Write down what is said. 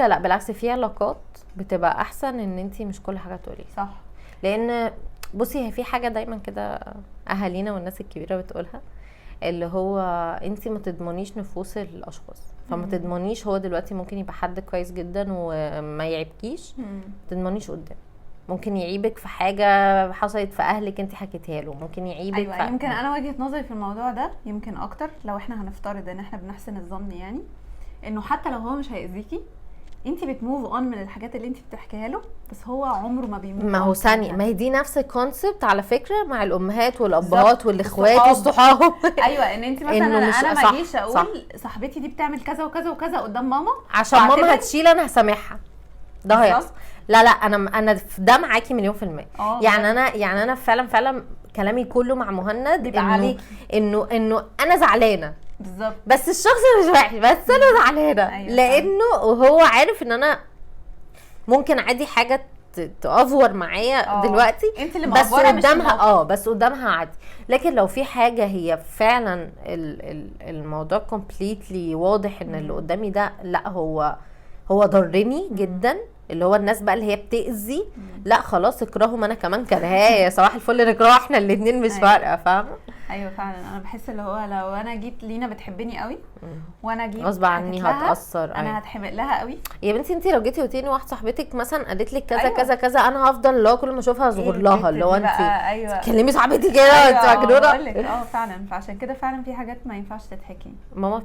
لا بالعكس، في علاقات بتبقى احسن ان انتي مش كل حاجه تقولي، صح. لان بصي هي في حاجه دايما كده اهالينا والناس الكبيره بتقولها، اللي هو انتي ما تضمنيش نفوس الاشخاص، فما تضمنيش هو دلوقتي ممكن يبقى حد كويس جدا وما يعيبكيش، ما تضمنيش قدام ممكن يعيبك في حاجه حصلت في اهلك انت حكيتيها له، ممكن يعيبك. ايوه يمكن انا وجهة نظري في الموضوع ده يمكن اكتر، لو احنا هنفترض ان احنا بنحسن الظن، يعني انه حتى لو هو مش هيأذيكي انت بتموف اون من الحاجات اللي انت بتحكيها له، بس هو عمره ما بيموف. ما هو ثانيه، ما هي دي نفس الكونسبت على فكره مع الامهات والابهات والاخوات والصحاب. ايوه ان انت مثلا انا ما اجيش اقول صاحبتي دي بتعمل كذا وكذا وكذا قدام ماما عشان ماما هتشيل انا هسامحها، ده هيحصل. لا انا في ده معاكي مليون في المية. يعني انا فعلا كلامي كله مع مهند انه انا زعلانه بالظبط، بس الشخص مش وحش، بس انا زعلانه. أيوة لانه هو عارف ان انا ممكن عادي حاجه تأفور معايا دلوقتي انت اللي بس قدامها بس قدامها عادي. لكن لو في حاجه هي فعلا الموضوع كومبليتلي واضح ان اللي قدامي ده لا هو ضرني جدا، اللي هو الناس بقى اللي هي بتأذي، لا خلاص اكرههم، انا كمان كرهاه، صباح الفل نكره احنا الاثنين مش فارقه، فاهمه؟ ايوه فعلا. انا بحس اللي هو لو انا جيت لينا بتحبني قوي وانا جيت غصب عني هتأثر، انا هتحمق لها قوي. يا بنتي انت لو جيتي قلتي لي واحده صاحبتك مثلا قالت لك كذا كذا كذا، انا هفضل اللي هو كل ما اشوفها اصغر لها، اللي هو انت تكلمي صاحبتي كده انت مجنونه. فعلا. فعشان كده فعلا في حاجات ما ينفعش تتحكي. ماما